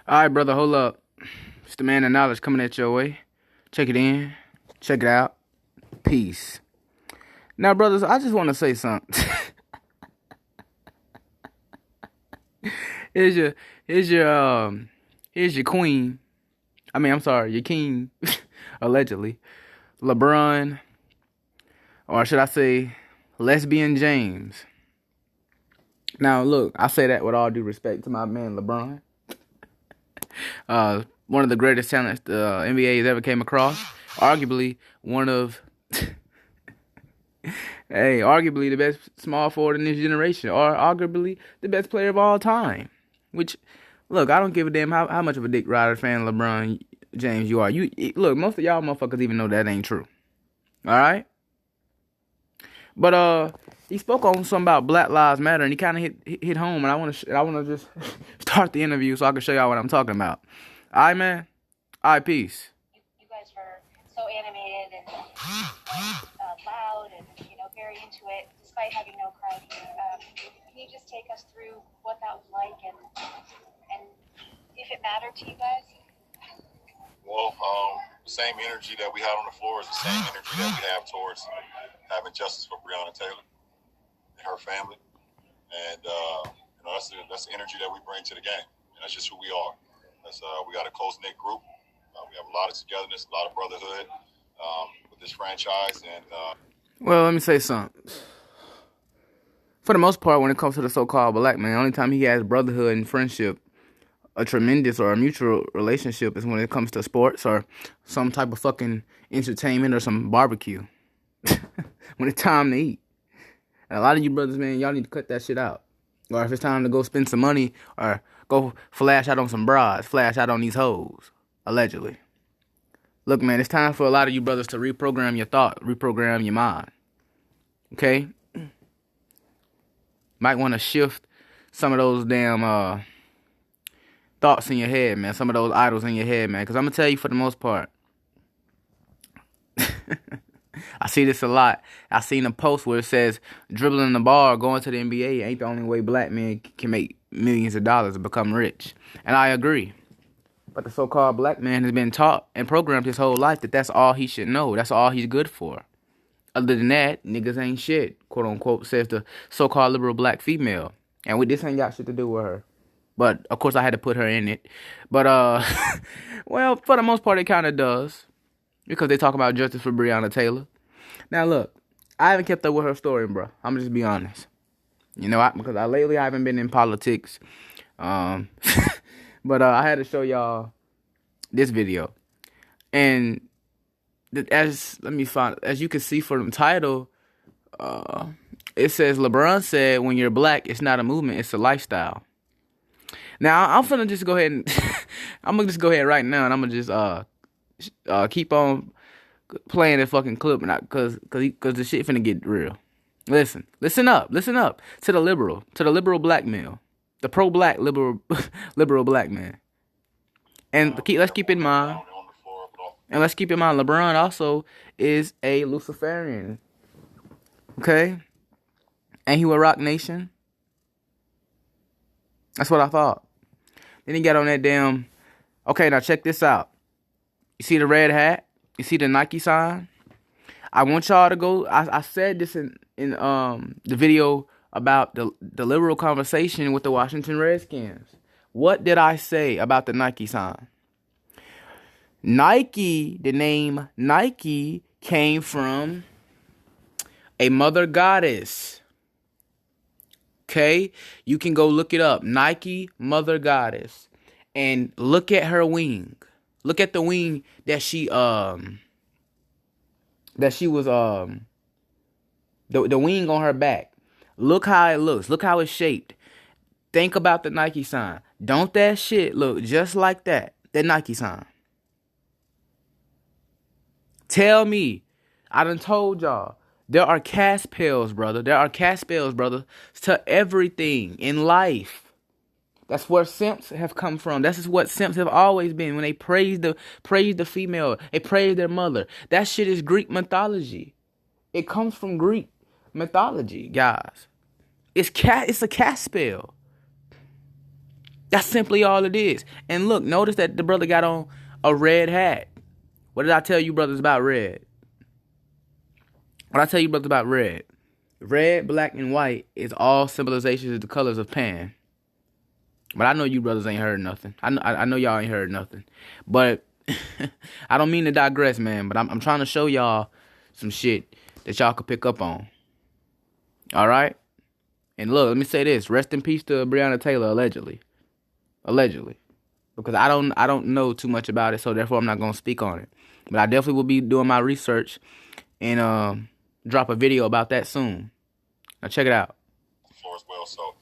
All right, brother, hold up. It's the man of knowledge coming at your way. Check it in. Check it out. Peace. Now, brothers, I just want to say something. here's your, here's your, here's your queen. I'm sorry, your king, allegedly. Lebron, or should I say, lesbian James. Now, look, I say that with all due respect to my man LeBron. One of the greatest talents the NBA has ever came across. Arguably one of, arguably the best small forward in this generation, or arguably the best player of all time. Which, look, I don't give a damn how much of a dick rider fan LeBron James you are. Look, most of y'all motherfuckers even know that ain't true. All right. But he spoke on something about Black Lives Matter, and he kind of hit home. And I want to just start the interview so I can show y'all what I'm talking about. All right, man. All right, peace. You guys were so animated and loud and very into it, despite having no crowd here. Can you just take us through what that was like and if it mattered to you guys? Well, the same energy that we had on the floor is the same energy that we have towards having justice for Breonna Taylor and her family, and that's the energy that we bring to the game, and that's just who we are. We got a close-knit group. We have a lot of togetherness, a lot of brotherhood with this franchise, and well, let me say something. For the most part, when it comes to the so-called black man, the only time he has brotherhood and friendship, a tremendous or a mutual relationship, is when it comes to sports or some type of fucking entertainment or some barbecue. When it's time to eat. And a lot of you brothers, man, y'all need to cut that shit out. Or if it's time to go spend some money or go flash out on some broads, flash out on these hoes, allegedly. Look, man, it's time for a lot of you brothers to reprogram your thought, reprogram your mind. Okay? Might want to shift some of those damn thoughts in your head, man. Some of those idols in your head, man. Because I'm going to tell you, for the most part, I see this a lot. I seen a post where it says dribbling the ball or going to the NBA ain't the only way black men can make millions of dollars and become rich. And I agree. But the so-called black man has been taught and programmed his whole life that that's all he should know. That's all he's good for. Other than that, niggas ain't shit, quote unquote, says the so-called liberal black female. And this ain't got shit to do with her. But, of course, I had to put her in it. But, well, for the most part, it kind of does. Because they talk about justice for Breonna Taylor. Now, look, I haven't kept up with her story, bro. I'm going to just be honest. Because lately I haven't been in politics. But I had to show y'all this video. And as you can see from the title, it says, LeBron said, when you're black, it's not a movement, it's a lifestyle. Now, I'm finna just go ahead and, I'm going to just go ahead right now, and I'm going to just keep on playing that fucking clip, because the shit finna get real. Listen up to the liberal black male, the pro-black liberal black man. And let's keep in mind, LeBron also is a Luciferian. Okay? Ain't he with Rock Nation? That's what I thought. Then he got on that damn, okay, now check this out. You see the red hat? You see the Nike sign? I want y'all to go. I said this in the video about the liberal conversation with the Washington Redskins. What did I say about the Nike sign? Nike, the name Nike came from a mother goddess. Okay? You can go look it up. Nike, mother goddess. And look at her wing. Look at the wing that she was the wing on her back. Look how it looks. Look how it's shaped. Think about the Nike sign. Don't that shit look just like that Nike sign? Tell me. I done told y'all. There are cast pills, brother. There are cast pills, brother, to everything in life. That's where simps have come from. That's just what simps have always been. When they praise the female, they praise their mother. That shit is Greek mythology. It comes from Greek mythology, guys. It's a cast spell. That's simply all it is. And look, notice that the brother got on a red hat. What did I tell you brothers about red? What I tell you brothers about red? Red, black, and white is all symbolizations of the colors of Pan. But I know you brothers ain't heard nothing. I know y'all ain't heard nothing. But I don't mean to digress, man. But I'm trying to show y'all some shit that y'all could pick up on. All right? And look, let me say this. Rest in peace to Breonna Taylor, allegedly. Allegedly. Because I don't know too much about it, so therefore I'm not going to speak on it. But I definitely will be doing my research and drop a video about that soon. Now check it out. Floor as well. So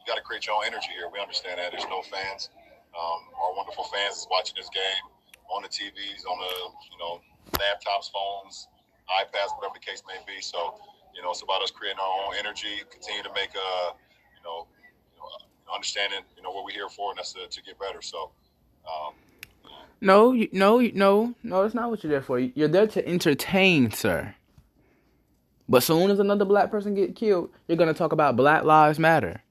you got to create your own energy here. We understand that. There's no fans. Our wonderful fans is watching this game on the TVs, on the laptops, phones, iPads, whatever the case may be. So, it's about us creating our own energy, continue to make understanding, what we're here for, and that's to get better. So, No, that's not what you're there for. You're there to entertain, sir. But soon as another black person get killed, you're gonna talk about Black Lives Matter.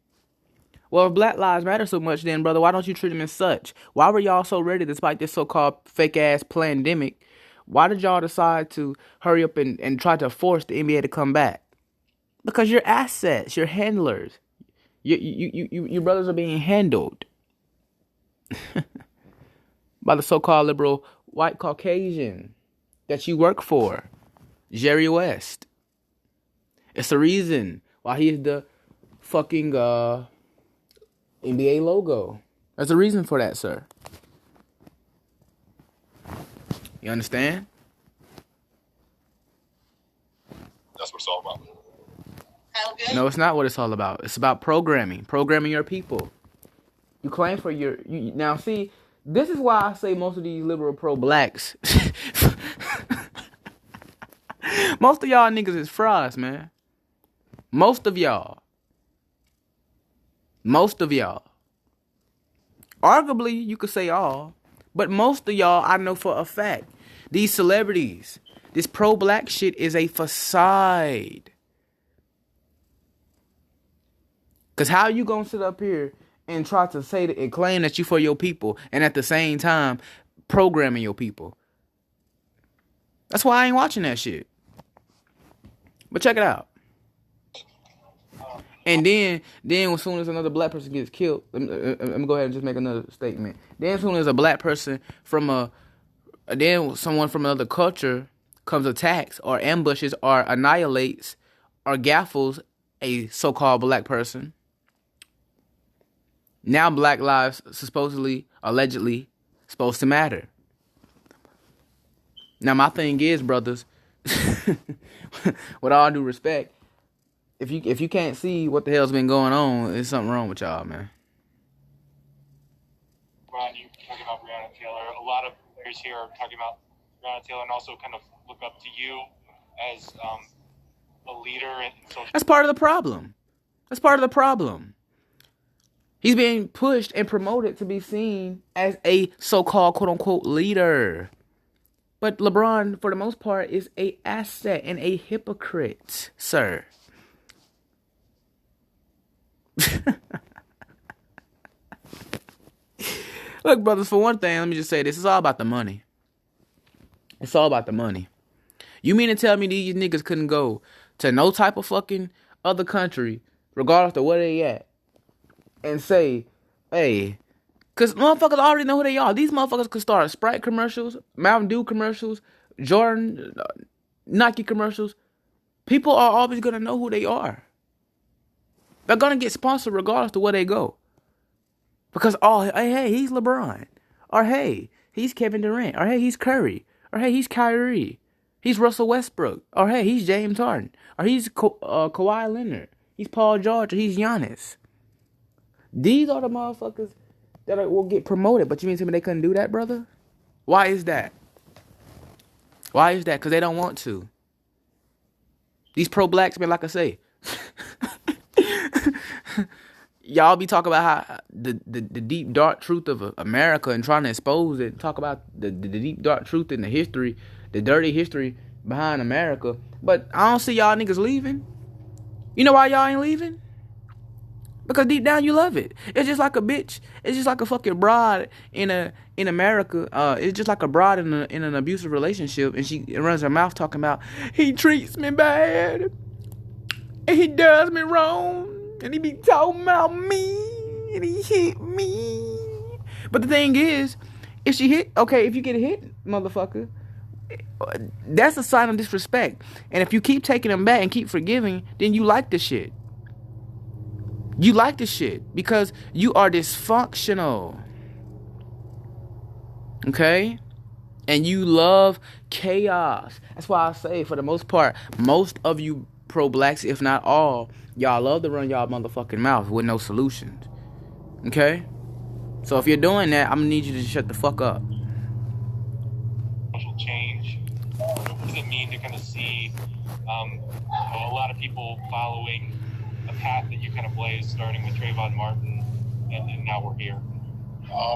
Well, if Black Lives Matter so much, then brother, why don't you treat them as such? Why were y'all so ready, despite this so-called fake-ass pandemic? Why did y'all decide to hurry up and try to force the NBA to come back? Because you're assets, you're handlers. You brothers are being handled by the so-called liberal white Caucasian that you work for, Jerry West. It's the reason why he's the fucking NBA logo. There's a reason for that, sir. You understand? That's what it's all about. No, it's not what it's all about. It's about programming your people. You claim for now. See, this is why I say most of these liberal pro-blacks, most of y'all niggas is frauds, man. Most of y'all. Arguably, you could say all, but most of y'all, I know for a fact, these celebrities, this pro-black shit is a facade. Because how you gonna sit up here and try to say that and claim that you for your people and at the same time programming your people? That's why I ain't watching that shit. But check it out. And then as soon as another black person gets killed, let me go ahead and just make another statement. Then as soon as a black person then someone from another culture comes attacks or ambushes or annihilates or gaffles a so-called black person, now black lives allegedly supposed to matter. Now my thing is, brothers, with all due respect, if you can't see what the hell's been going on, there's something wrong with y'all, man. Ron, you talking about Breonna Taylor. A lot of players here are talking about Breonna Taylor and also kind of look up to you as a leader and social. That's part of the problem. He's being pushed and promoted to be seen as a so-called quote-unquote leader. But LeBron, for the most part, is a asset and a hypocrite, sir. Look, brothers, for one thing, let me just say this. It's all about the money. It's all about the money. You mean to tell me these niggas couldn't go to no type of fucking other country, regardless of where they at, and say, hey, because motherfuckers already know who they are. These motherfuckers could start Sprite commercials, Mountain Dew commercials, Jordan, Nike commercials. People are always going to know who they are. They're going to get sponsored regardless of where they go. Because, hey, he's LeBron. Or, hey, he's Kevin Durant. Or, hey, he's Curry. Or, hey, he's Kyrie. He's Russell Westbrook. Or, hey, he's James Harden. Or, he's Kawhi Leonard. He's Paul George. Or, he's Giannis. These are the motherfuckers that will get promoted. But you mean to tell me they couldn't do that, brother? Why is that? Because they don't want to. These pro-blacks, man, like I say, y'all be talking about how the deep, dark truth of America and trying to expose it. Talk about the deep, dark truth in the history, the dirty history behind America. But I don't see y'all niggas leaving. You know why y'all ain't leaving? Because deep down you love it. It's just like a bitch. It's just like a fucking broad in America. It's just like a broad in an abusive relationship, and she runs her mouth talking about he treats me bad, and he does me wrong, and he be talking about me, and he hit me. But the thing is, if you get hit, motherfucker, that's a sign of disrespect. And if you keep taking them back and keep forgiving, then you like the shit. You like the shit because you are dysfunctional. Okay? And you love chaos. That's why I say, for the most part, most of you pro-blacks, if not all, y'all love to run y'all motherfucking mouth with no solutions. Okay? So if you're doing that, I'm gonna need you to shut the fuck up. Change. What does it mean to kind of see a lot of people following a path that you kind of blazed, starting with Trayvon Martin, and now we're here?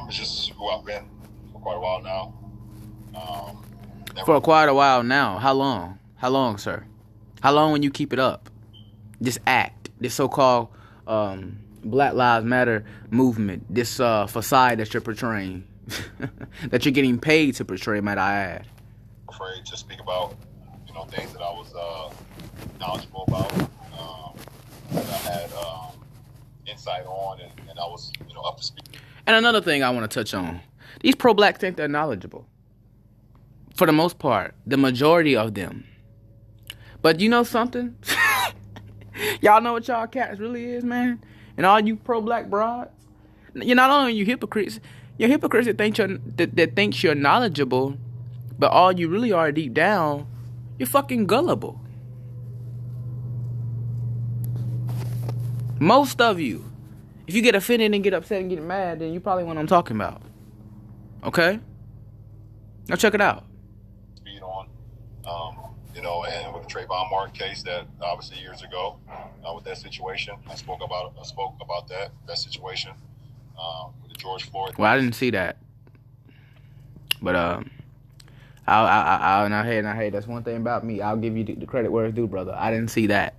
It's just who I've been for quite a while now. For quite a while now. How long? How long, sir? How long when you keep it up? This act, this so-called Black Lives Matter movement, this facade that you're portraying, that you're getting paid to portray, might I add. Afraid to speak about, things that I was knowledgeable about, that I had insight on, and I was, up to speed. And another thing I want to touch on: these pro-blacks think they're knowledgeable. For the most part, the majority of them. But you know something? Y'all know what y'all cats really is, man. And all you pro-black broads, you're not only you hypocrites. You're hypocrites that thinks you're knowledgeable, but all you really are deep down, you're fucking gullible. Most of you. If you get offended and get upset and get mad, then you probably know what I'm talking about. Okay? Now check it out. Speed on, and with the Trayvon Martin case, that obviously years ago, with that situation, I spoke about that situation. With the George Floyd. Well, I didn't see that, but I that's one thing about me. I'll give you the credit where it's due, brother. I didn't see that,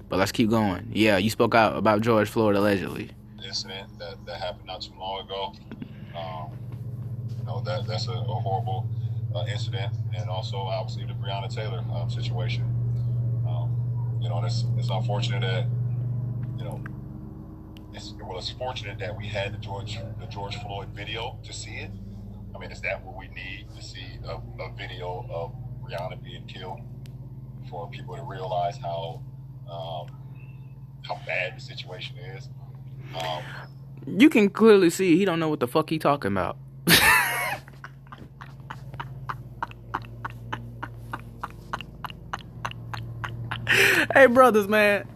but let's keep going. Yeah, you spoke out about George Floyd allegedly. Incident that happened not too long ago. That's a horrible incident, and also obviously the Breonna Taylor situation. It's unfortunate that it's fortunate that we had the George Floyd video to see it. I mean, is that what we need to see a video of Breonna being killed for people to realize how bad the situation is? You can clearly see he don't know what the fuck he talking about. Hey, brothers, man.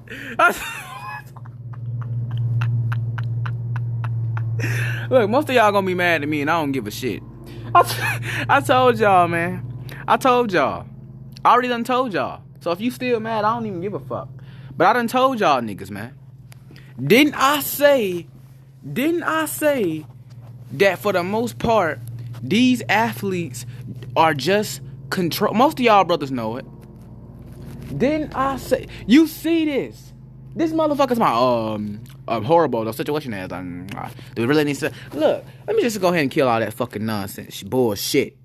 Look, most of y'all gonna be mad at me, and I don't give a shit. I told y'all, man. I told y'all. I already done told y'all. So if you still mad, I don't even give a fuck. But I done told y'all niggas, man. Didn't I say that for the most part, these athletes are just control? Most of y'all brothers know it. Didn't I say? You see this? This motherfucker's my horrible the situation is. Do we really need to look? Let me just go ahead and kill all that fucking nonsense bullshit.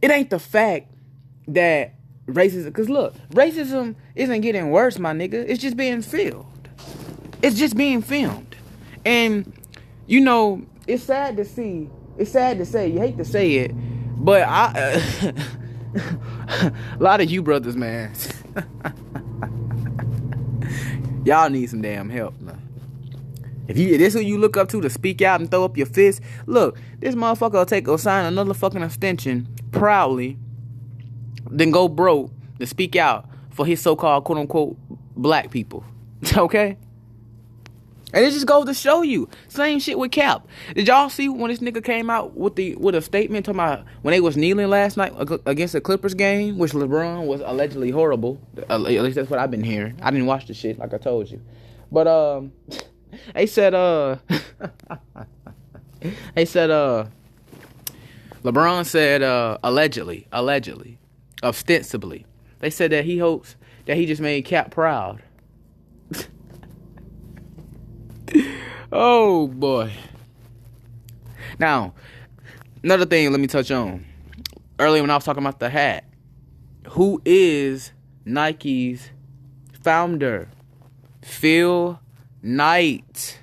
It ain't the fact that racism, because look, racism isn't getting worse, my nigga. It's just being filmed. It's just being filmed, and it's sad to see. It's sad to say. You hate to say it, but a lot of you brothers, man. Y'all need some damn help, man. If this who you look up to speak out and throw up your fist, look, this motherfucker will sign another fucking extension proudly, then go broke to speak out for his so-called quote-unquote black people. Okay? And it just goes to show you. Same shit with Cap. Did y'all see when this nigga came out with a statement talking about when they was kneeling last night against the Clippers game, which Lebron was allegedly horrible. At least that's what I've been hearing. I didn't watch the shit like I told you. But they said LeBron said allegedly, ostensibly. They said that he hopes that he just made Cap proud. Oh boy. Now, another thing let me touch on. Earlier when I was talking about the hat, who is Nike's founder? Phil Knight.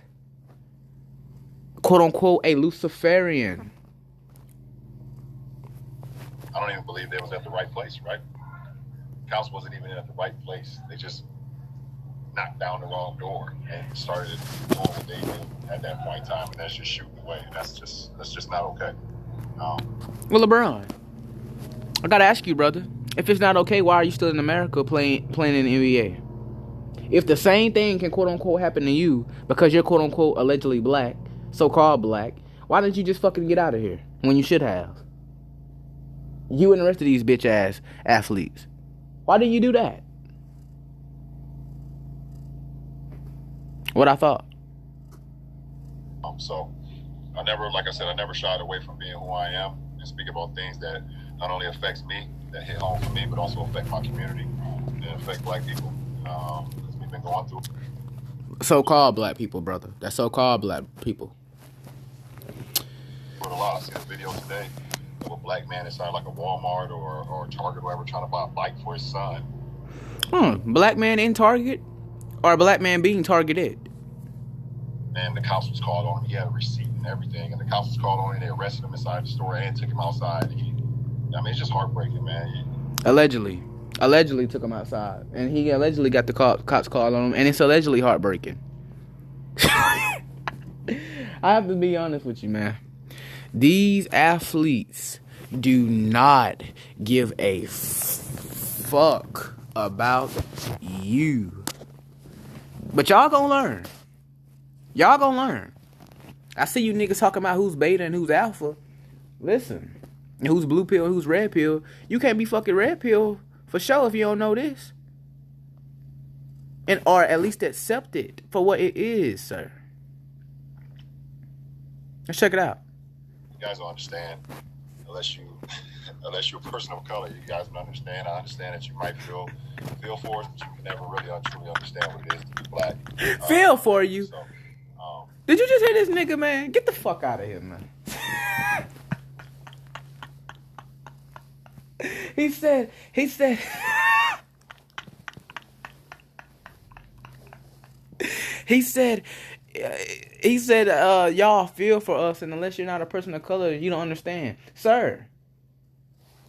Quote unquote a Luciferian. I don't even believe they was at the right place, right? Council wasn't even at the right place. They just knocked down the wrong door and started doing what they did at that point in time, and that's just shooting away. That's just not okay. Well, LeBron, I gotta ask you, brother. If it's not okay, why are you still in America playing in the NBA? If the same thing can quote unquote happen to you because you're quote unquote allegedly black, so-called black, why didn't you just fucking get out of here when you should have? You and the rest of these bitch ass athletes. Why didn't you do that? What I thought. So I never shied away from being who I am and speak about things that not only affects me, that hit home for me, but also affect my community and affect black people. Because we've been going through. So-called black people, brother. That's so-called black people. A lot. I seen a video today of a black man inside like a Walmart or Target or whatever trying to buy a bike for his son. Black man in Target? Or a black man being targeted? And the cops was called on him. He had a receipt and everything. And the cops was called on him. They arrested him inside the store and took him outside. It's just heartbreaking, man. Allegedly took him outside. And he allegedly got the cops called on him. And it's allegedly heartbreaking. I have to be honest with you, man. These athletes do not give a fuck about you. But y'all gonna learn. Y'all gonna learn. I see you niggas talking about who's beta and who's alpha. Listen. And who's blue pill and who's red pill. You can't be fucking red pill for sure if you don't know this. And or at least accept it for what it is, sir. Let's check it out. You guys don't understand unless you're a person of color. You guys don't understand. I understand that you might feel for us, but you can never really truly understand what it is to be black. Feel for you. So, did you just hear this nigga, man? Get the fuck out of here, man. He said, y'all feel for us, and unless you're not a person of color, you don't understand. Sir,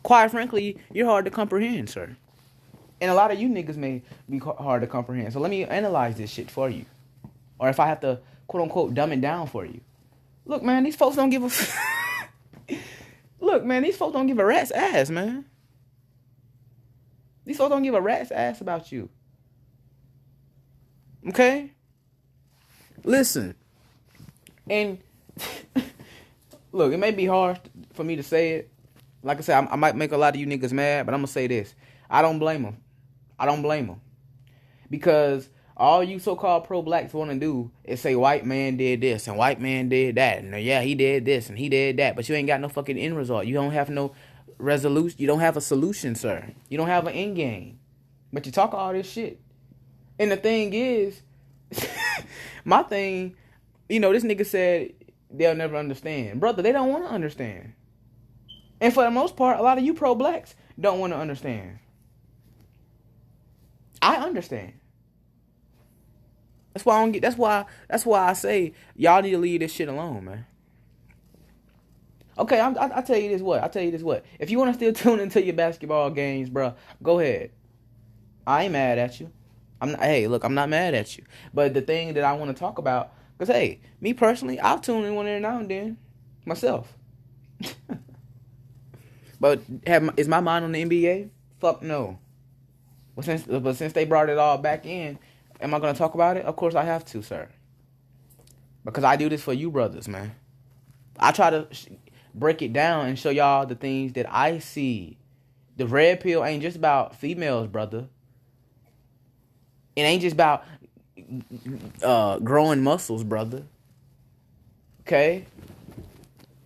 quite frankly, you're hard to comprehend, sir. And a lot of you niggas may be hard to comprehend. So let me analyze this shit for you. Or if I have to, quote unquote, dumb it down for you. Look, man, these folks don't give a... Look, man, these folks don't give a rat's ass, man. These folks don't give a rat's ass about you. Okay? Listen. And... Look, it may be hard for me to say it. Like I said, I might make a lot of you niggas mad, but I'm going to say this. I don't blame them. Because all you so-called pro-blacks want to do is say white man did this and white man did that. And yeah, he did this and he did that. But you ain't got no fucking end result. You don't have no resolution. You don't have a solution, sir. You don't have an end game. But you talk all this shit. And the thing is, my thing, this nigga said they'll never understand. Brother, they don't want to understand. And for the most part, a lot of you pro-blacks don't want to understand. I understand. That's why I don't get. That's why I say y'all need to leave this shit alone, man. Okay, I tell you this what. If you want to still tune into your basketball games, bro, go ahead. I ain't mad at you. Hey, look, I'm not mad at you. But the thing that I want to talk about, because hey, me personally, I'll tune in one every now and then myself. But is my mind on the NBA? Fuck no. But since they brought it all back in, am I going to talk about it? Of course I have to, sir. Because I do this for you brothers, man. I try to break it down and show y'all the things that I see. The red pill ain't just about females, brother. It ain't just about growing muscles, brother. Okay?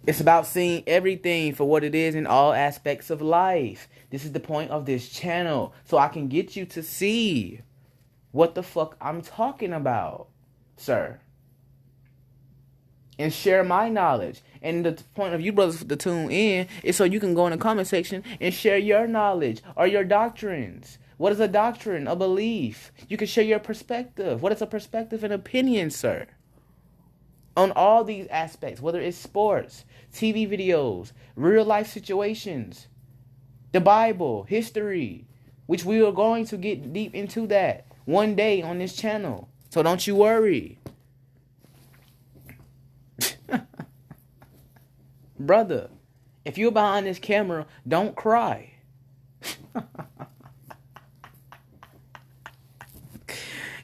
It's about seeing everything for what it is in all aspects of life. This is the point of this channel. So I can get you to see what the fuck I'm talking about, sir. and share my knowledge. And the point of you brothers to tune in is so you can go in the comment section and share your knowledge or your doctrines. What is a doctrine? A belief. You can share your perspective. What is a perspective and opinion, sir? On all these aspects, whether it's sports, TV videos, real life situations, the Bible, history, which we are going to get deep into that one day on this channel. So don't you worry. Brother, if you're behind this camera, don't cry.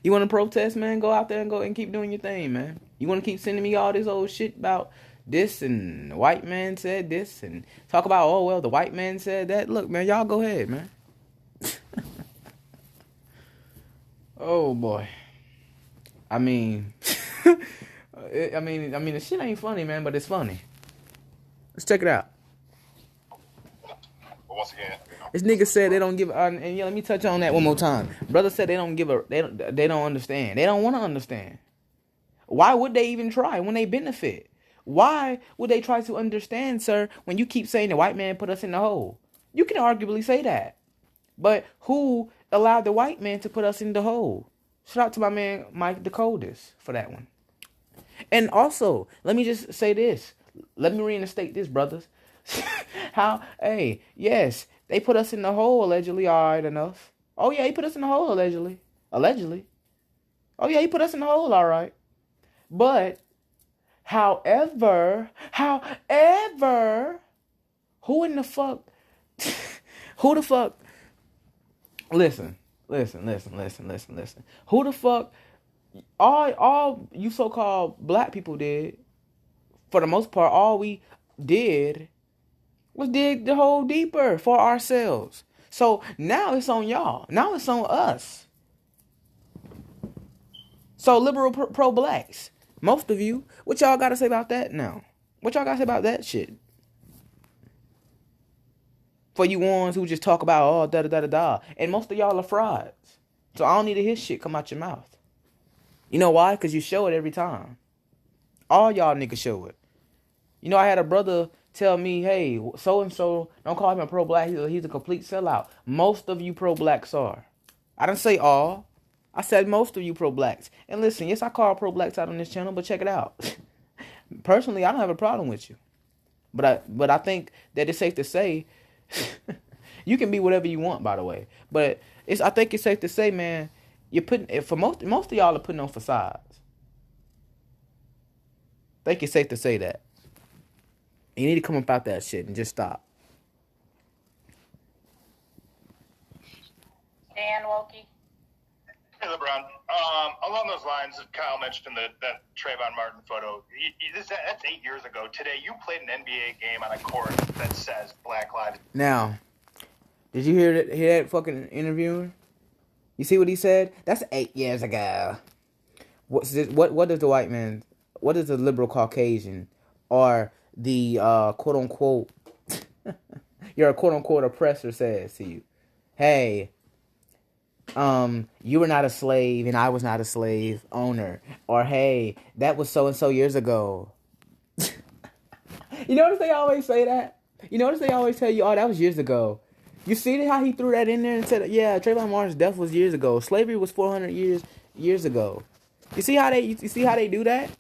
You want to protest, man? Go out there and go and keep doing your thing, man. You want to keep sending me all this old shit about this and the white man said this and talk about, oh, well, the white man said that. Look, man, y'all go ahead, man. Oh, boy. I mean, the shit ain't funny, man, but it's funny. Let's check it out. But once again, This nigga said they don't give and yeah, let me touch on that one more time. Brother said they don't understand. They don't want to understand. Why would they even try when they benefit? Why would they try to understand, sir, when you keep saying the white man put us in the hole? You can arguably say that. But who allowed the white man to put us in the hole? Shout out to my man Mike the Coldest for that one. And also, let me just say this. Let me reinstate this, brothers. Yes, they put us in the hole allegedly, alright enough. Oh yeah, he put us in the hole allegedly. Allegedly. Oh yeah, he put us in the hole, alright. But, however, who in the fuck, who the fuck, listen. Who the fuck, all you so-called black people did, for the most part, all we did was dig the hole deeper for ourselves. So now it's on y'all. Now it's on us. So liberal pro-blacks, most of you, what y'all got to say about that now? What y'all got to say about that shit? For you ones who just talk about, oh, da-da-da-da-da. And most of y'all are frauds. So I don't need to hear shit come out your mouth. You know why? Because you show it every time. All y'all niggas show it. You know, I had a brother tell me, hey, so-and-so, don't call him a pro-black. He's a complete sellout. Most of you pro-blacks are. I didn't say all. I said most of you pro-blacks. And listen, yes, I call pro-blacks out on this channel, but check it out. Personally, I don't have a problem with you. But I think that it's safe to say, you can be whatever you want, by the way. But I think it's safe to say, man, you're putting, for most of y'all are putting on facades. I think it's safe to say that. You need to come up out that shit and just stop. Dan Wilkie. Hey, Lebron. Along those lines, Kyle mentioned that Trayvon Martin photo. That's 8 years ago. Today, you played an NBA game on a court that says Black Lives. Now, did you hear that fucking interviewer? You see what he said? That's 8 years ago. What does the white man? What does the liberal Caucasian or the quote unquote your quote unquote oppressor says to you? Hey, you were not a slave and I was not a slave owner. Or hey, that was so and so years ago. You notice they always say that? You notice they always tell you, oh, that was years ago. You see how he threw that in there and said, yeah, Trayvon Martin's death was years ago. Slavery was 400 years ago. You see how they do that?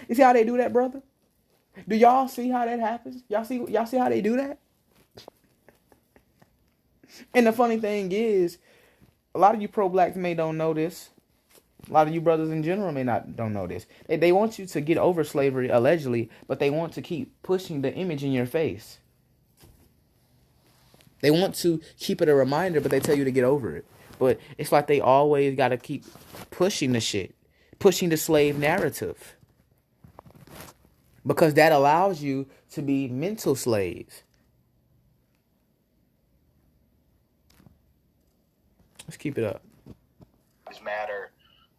You see how they do that, brother? Do y'all see how that happens? Y'all see how they do that? And the funny thing is, a lot of you pro-blacks don't know this. A lot of you brothers in general don't know this. They want you to get over slavery, allegedly, but they want to keep pushing the image in your face. They want to keep it a reminder, but they tell you to get over it. But it's like they always got to keep pushing the shit. Pushing the slave narrative. Because that allows you to be mental slaves. Let's keep it up. Matter.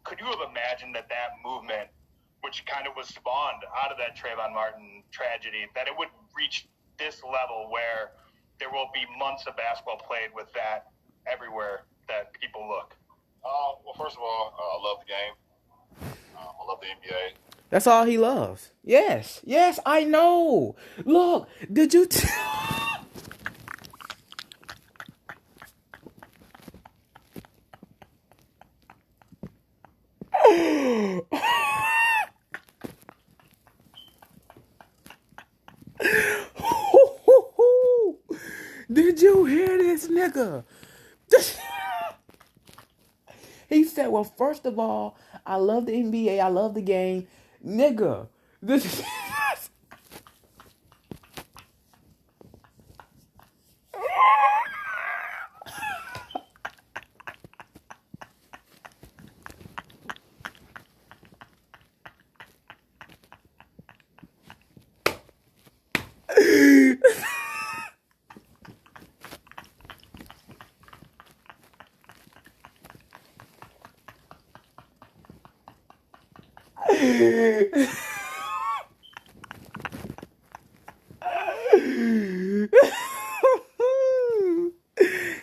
Could you have imagined that movement, which kind of was spawned out of that Trayvon Martin tragedy, that it would reach this level where there will be months of basketball played with that everywhere that people look? Well, first of all, I love the game. I love the NBA. That's all he loves. Yes, yes, I know. Look, did you? Did you hear this nigga? He said, well, first of all, I love the NBA. I love the game. Nigga, this is...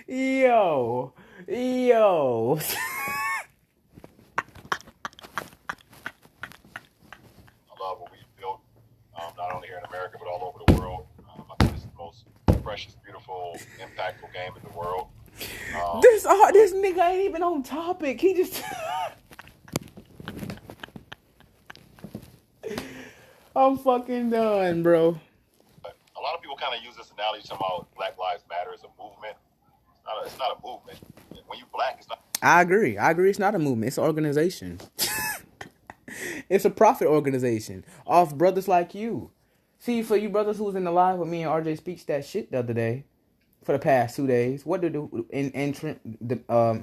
Yo, yo. I love what we've built, not only here in America, but all over the world. I think it's the most precious, beautiful, impactful game in the world. This nigga ain't even on topic. He just... I'm fucking done, bro. A lot of people kind of use this analogy talking about Black Lives Matter as a movement. It's not a movement. When you black, it's not. I agree. It's not a movement. It's an organization. It's a profit organization off brothers like you. See, for you brothers who was in the live with me and RJ Speaks that shit the other day, for the past 2 days, what did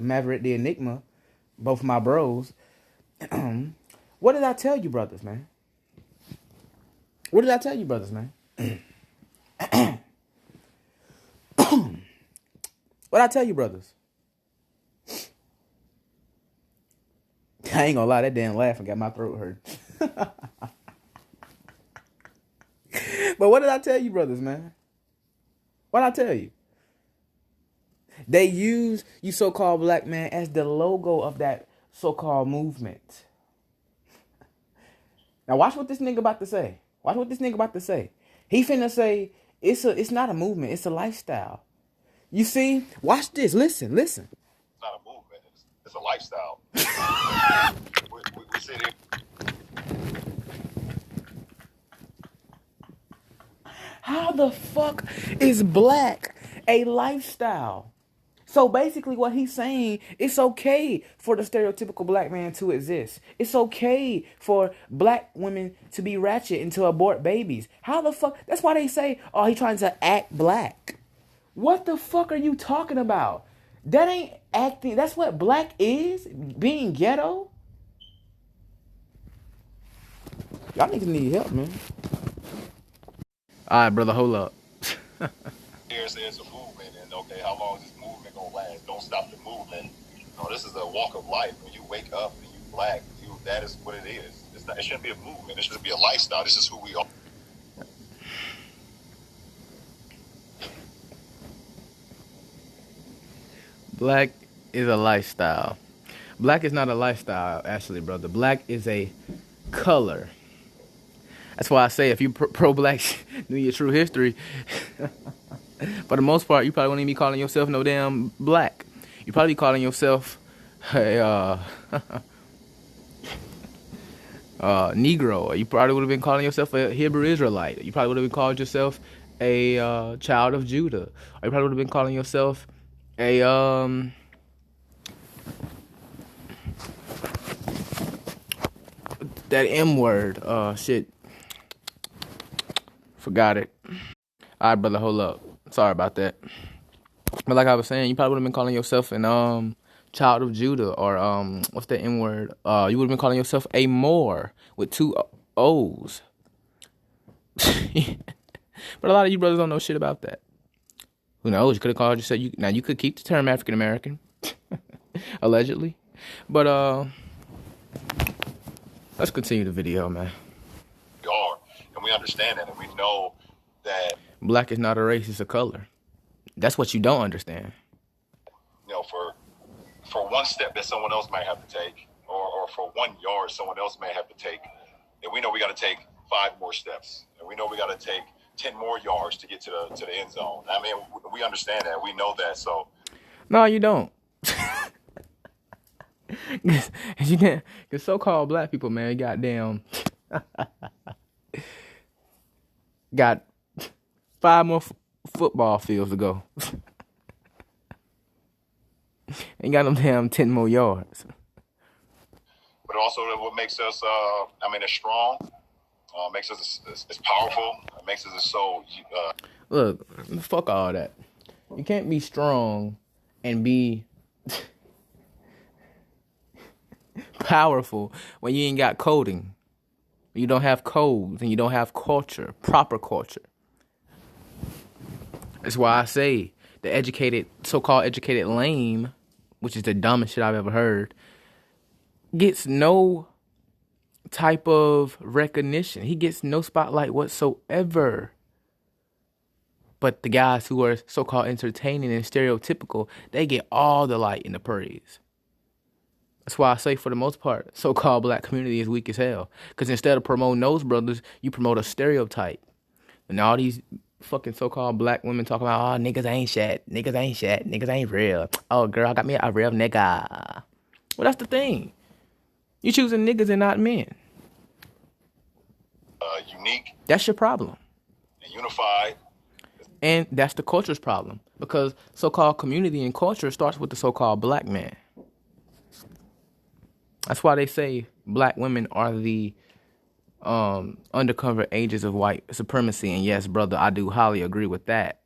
Maverick, the Enigma, both my bros, what did I tell you brothers, man? What did I tell you brothers, man? What did I tell you brothers? I ain't gonna lie, that damn laughing got my throat hurt. But what did I tell you brothers, man? What did I tell you? They use you so-called black man as the logo of that so-called movement. Now watch what this nigga about to say. Watch what this nigga about to say. He finna say it's not a movement, it's a lifestyle. You see? Watch this. Listen. It's not a movement. It's a lifestyle. we sit here. How the fuck is black a lifestyle? So basically what he's saying, it's okay for the stereotypical black man to exist. It's okay for black women to be ratchet and to abort babies. How the fuck? That's why they say, oh, he trying to act black. What the fuck are you talking about? That ain't acting. That's what black is? Being ghetto? Y'all niggas need help, man. All right, brother, hold up. There's a movement, and okay, how long is this movement gonna last? Don't stop the movement. No, this is a walk of life. When you wake up and you black, that is what it is. It shouldn't be a movement. It should be a lifestyle. This is who we are. Black is a lifestyle. Black is not a lifestyle, actually, brother. Black is a color. That's why I say if you pro-black, knew your true history, for the most part, you probably wouldn't even be calling yourself no damn black. You probably be calling yourself a Negro. Or you probably would have been calling yourself a Hebrew Israelite. You probably would have been called yourself a child of Judah. Or you probably would have been calling yourself a that M word. Shit. Forgot it. All right, brother, hold up. Sorry about that. But like I was saying, you probably would have been calling yourself an child of Judah, or what's the M word? You would have been calling yourself a Moor with 2 O's. But a lot of you brothers don't know shit about that. Who knows? You could have called yourself. Now you could keep the term African American, allegedly. But let's continue the video, man. We are, and we understand that, and we know that black is not a race; it's a color. That's what you don't understand. You know, for one step that someone else might have to take, or for 1 yard someone else may have to take, and we know we got to take 5 more steps, and we know we got to take 10 more yards to get to the end zone. I mean, we understand that. We know that. So No, you don't. Because so-called black people, man, goddamn, got 5 more football fields to go. Ain't got them damn 10 more yards. but also what makes us, it's strong, makes us it's powerful, it makes us so. Look, fuck all that. You can't be strong and be powerful when you ain't got coding. You don't have codes and you don't have culture, proper culture. That's why I say the educated, so-called educated lame, which is the dumbest shit I've ever heard, gets no type of recognition. He gets no spotlight whatsoever. But the guys who are so-called entertaining and stereotypical, they get all the light and the praise. That's why I say, for the most part, so-called black community is weak as hell. Because instead of promoting those brothers, you promote a stereotype. And all these fucking so-called black women talking about, oh, niggas ain't shit, niggas ain't shit, niggas ain't real. Oh, girl, got me a real nigga. Well, that's the thing. You choosing niggas and not men. Unique. That's your problem. And unified. And that's the culture's problem. Because so-called community and culture starts with the so-called black man. That's why they say black women are the undercover agents of white supremacy. And yes, brother, I do highly agree with that.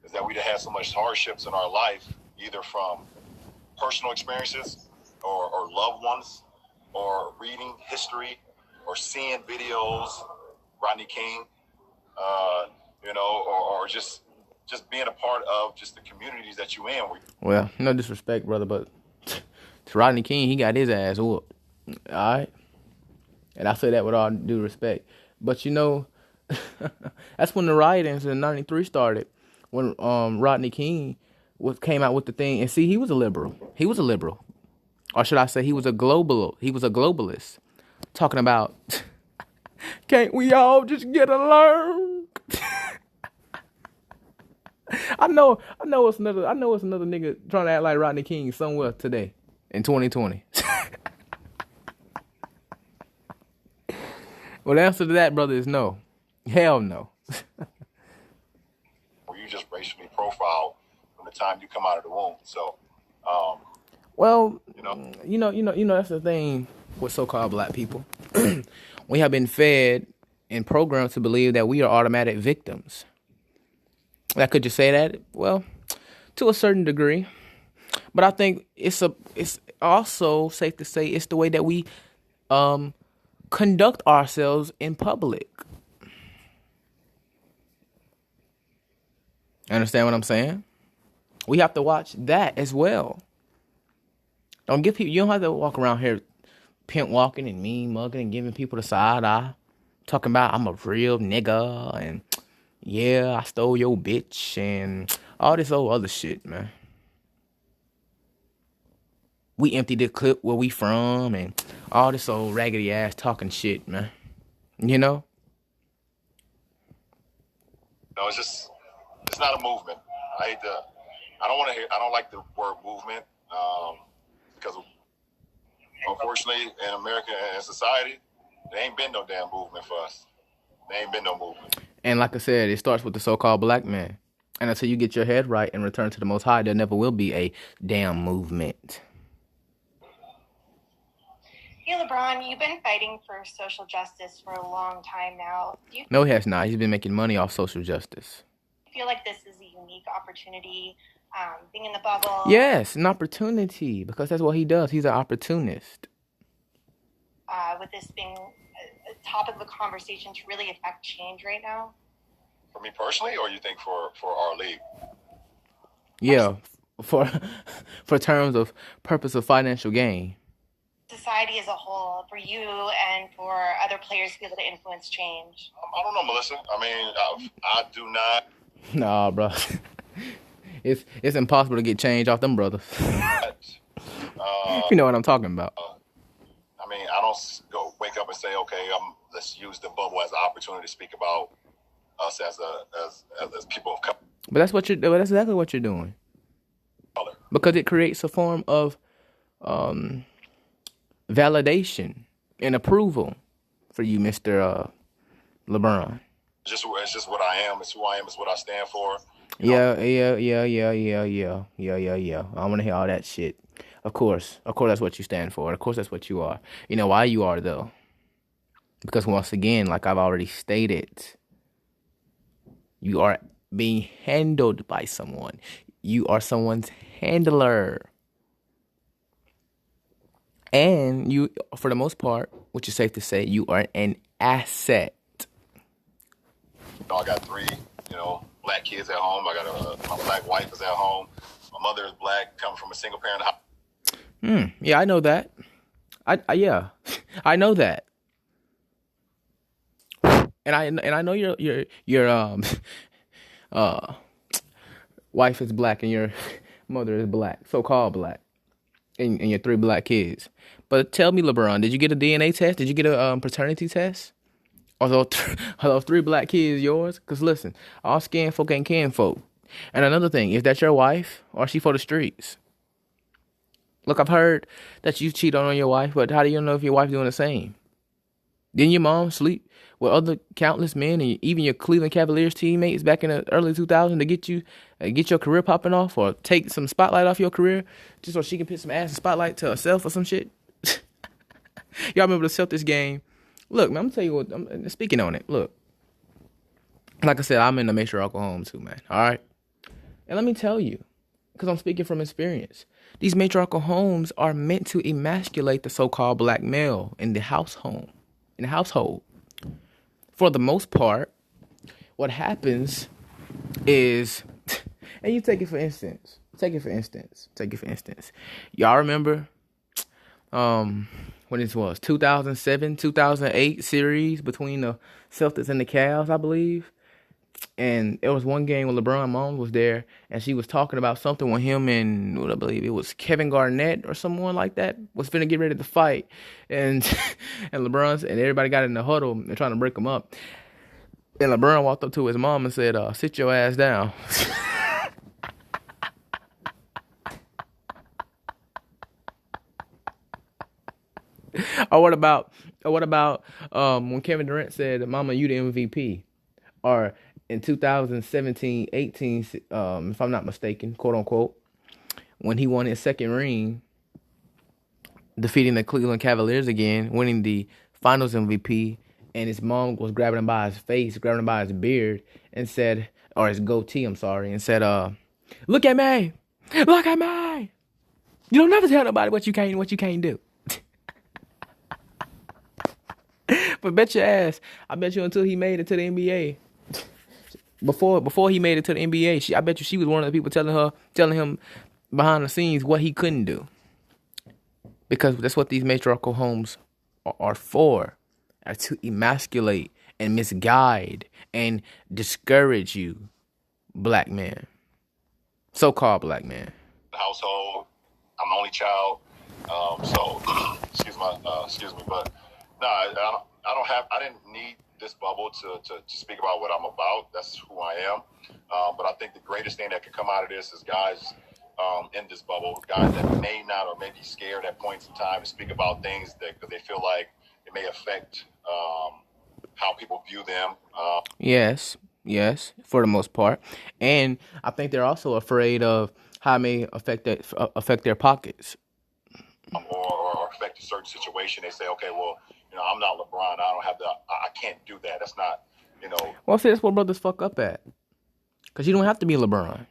Is that we had so much hardships in our life, either from personal experiences or loved ones, or reading history, or seeing videos, Rodney King, or just being a part of just the communities that you in. Well, no disrespect, brother, but to Rodney King, he got his ass whooped. All right? And I say that with all due respect. But, that's when the riotings in 93 started, when Rodney King came out with the thing. And see, he was a liberal. He was a liberal. Or should I say he was a globalist. Talking about, can't we all just get along? I know it's another nigga trying to act like Rodney King somewhere today in 2020. Well, the answer to that, brother, is no. Hell no. Where you just racially profiled from the time you come out of the womb. So, well, that's the thing with so-called black people. We have been fed and programmed to believe that we are automatic victims. Now, could you say that? Well, to a certain degree. But I think it's also safe to say it's the way that we conduct ourselves in public. Understand what I'm saying? We have to watch that as well. You don't have to walk around here pimp walking and mean mugging and giving people the side eye. Talking about I'm a real nigga and yeah, I stole your bitch and all this old other shit, man. We emptied the clip where we from and all this old raggedy ass talking shit, man. No, it's not a movement. I don't like the word movement, because unfortunately in America and society, there ain't been no damn movement for us. There ain't been no movement. And like I said, it starts with the so-called black man. And until you get your head right and return to the Most High, there never will be a damn movement. Hey, Lebron, you've been fighting for social justice for a long time now. Do you No, he has not. He's been making money off social justice. feel like this is a unique opportunity, being in the bubble? Yes, an opportunity, because that's what he does. He's an opportunist. With this being a topic of conversation to really affect change right now? For me personally, or you think for our league? Yeah, for terms of purpose of financial gain. Society as a whole, for you and for other players to be able to influence change? I don't know, Melissa. I mean, I do not. Nah, bro. It's impossible to get change off them brothers. You know what I'm talking about. I mean, I don't wake up and and say, okay, let's use the bubble as an opportunity to speak about us as people of color. But that's exactly what you're doing. Because it creates a form of validation and approval for you, Mr. LeBron. It's just what I am. It's who I am. It's what I stand for. Yeah. I want to hear all that shit. Of course, that's what you stand for. Of course, that's what you are. You know why you are, though? Because once again, like I've already stated, you are being handled by someone. You are someone's handler. And you, for the most part, which is safe to say, you are an asset. I got 3, black kids at home. I got my black wife is at home. My mother is black, coming from a single parent house. Yeah, I know that. Yeah, I know that. And I know your wife is black and your mother is black, so-called black, and your 3 black kids. But tell me, LeBron, did you get a DNA test? Did you get a paternity test? Are those 3 black kids yours? Because listen, all skin folk ain't kin folk. And another thing, is that your wife or is she for the streets? Look, I've heard that you cheat on your wife, but how do you know if your wife doing the same? Didn't your mom sleep with other countless men and even your Cleveland Cavaliers teammates back in the early 2000s to get your career popping off or take some spotlight off your career just so she can put some ass and spotlight to herself or some shit? Y'all remember the Celtics game? Look, man, I'm tell you what, I'm speaking on it. Look, like I said, I'm in the matriarchal home too, man. All right? And let me tell you, because I'm speaking from experience, these matriarchal homes are meant to emasculate the so-called black male in the household. For the most part, what happens is, and you take it for instance. Y'all remember when this was 2007, 2008 series between the Celtics and the Cavs, I believe. And there was one game when LeBron's mom was there, and she was talking about something with him and I believe it was Kevin Garnett or someone like that was finna get ready to fight, and and LeBron and everybody got in the huddle and trying to break him up. And LeBron walked up to his mom and said, "Sit your ass down." Or what about when Kevin Durant said, "Mama, you the MVP," or in 2017, 18, if I'm not mistaken, quote unquote, when he won his second ring, defeating the Cleveland Cavaliers again, winning the Finals MVP, and his mom was grabbing him by his face, grabbing him by his beard, and said, or his goatee, I'm sorry, and said, "Look at me, look at me. You don't never tell nobody what you can't do." But bet your ass, I bet you until he made it to the NBA. Before he made it to the NBA, I bet you she was one of the people telling him behind the scenes what he couldn't do. Because that's what these matriarchal homes are for, are to emasculate and misguide and discourage you, black man, so-called black man. Household, I'm the only child, so excuse me, but no, I didn't need this bubble to speak about what I'm about. That's who I am. But I think the greatest thing that could come out of this is guys in this bubble, guys that may not or may be scared at points in time to speak about things that because they feel like it may affect how people view them. Yes, for the most part. And I think they're also afraid of how it may affect their pockets. Or affect a certain situation. They say, okay, well, I'm not LeBron. I can't do that. That's not, Well, see, that's where brothers fuck up at. Because you don't have to be LeBron.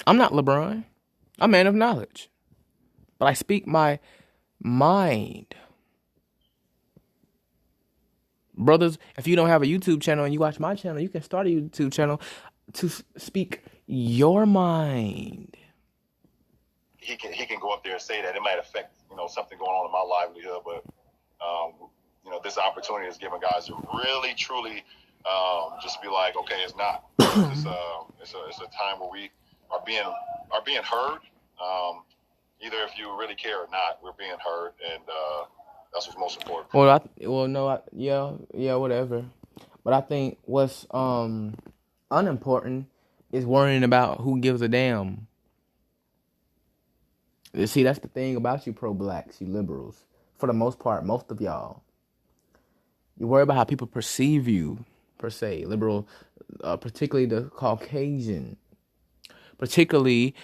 I'm not LeBron. I'm a man of knowledge. But I speak my mind. Brothers, if you don't have a YouTube channel and you watch my channel, you can start a YouTube channel to speak your mind. He can go up there and say that. It might affect, something going on in my livelihood, but this opportunity is giving guys to really, truly just be like, okay, it's not. It's a time where we are being heard. Either if you really care or not, we're being heard, and That's what's most important. Yeah, whatever. But I think what's unimportant is worrying about who gives a damn. You see, that's the thing about you pro-blacks, you liberals. For the most part, most of y'all. You worry about how people perceive you, per se. Liberal, particularly the Caucasian. Particularly,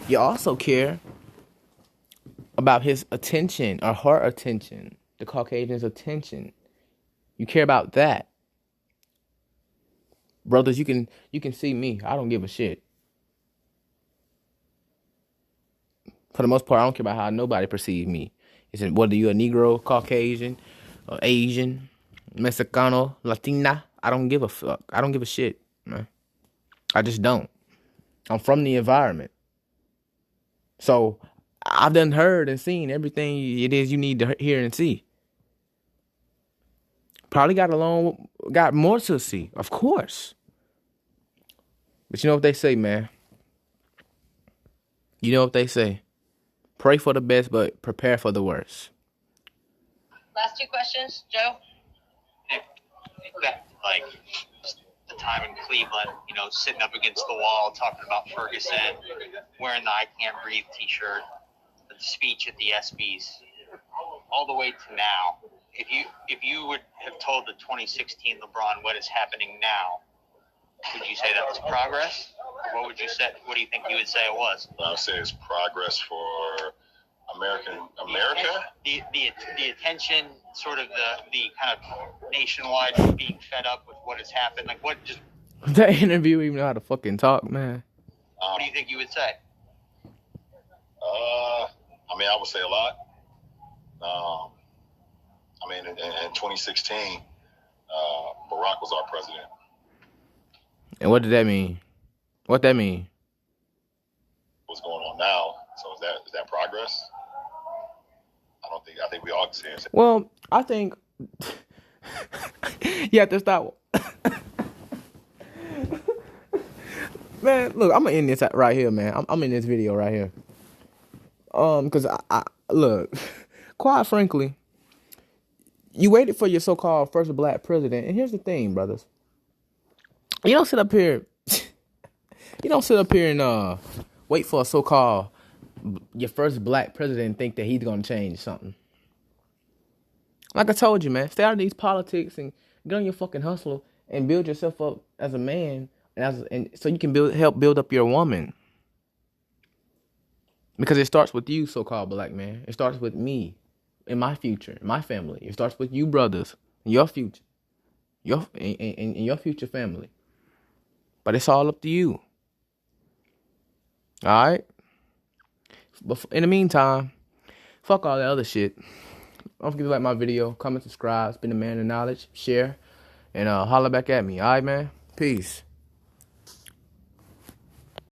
you also care about his attention or her attention, the Caucasian's attention. You care about that. Brothers, you can see me. I don't give a shit. For the most part, I don't care about how nobody perceives me. Is it whether you're a Negro, Caucasian, or Asian, Mexicano, Latina? I don't give a fuck. I don't give a shit, man. I just don't. I'm from the environment. So I've done heard and seen everything it is you need to hear and see. Probably got more to see, of course. But you know what they say, man. You know what they say. Pray for the best, but prepare for the worst. Last two questions, Joe. Like the time in Cleveland, sitting up against the wall, talking about Ferguson, wearing the "I Can't Breathe" T-shirt, the speech at the ESPYs, all the way to now. If you would have told the 2016 LeBron what is happening now, would you say that was progress? Or what would you say? What do you think you would say it was? I would say it's progress for America. The attention, sort of the kind of nationwide being fed up with what has happened. Like what just That interview even know how to fucking talk, man. what do you think you would say? I would say a lot. In 2016, Barack was our president. And what did that mean? What that mean? What's going on now? So is that progress? I think we all can say it. Well, I think you have to stop. Man, look, I'm gonna end this right here, man. I'm in this video right here. Because I look, quite frankly, you waited for your so-called first black president, and here's the thing, brothers. You don't sit up here and wait for a so-called your first black president and think that he's gonna change something. Like I told you, man, stay out of these politics and get on your fucking hustle and build yourself up as a man, and so you can help build up your woman. Because it starts with you, so-called black man. It starts with me, in my future, my family. It starts with you, brothers, in your future, in your future family. But it's all up to you. All right. But in the meantime, fuck all that other shit. Don't forget to like my video, comment, subscribe, spin the man of knowledge, share, and holler back at me. All right, man. Peace.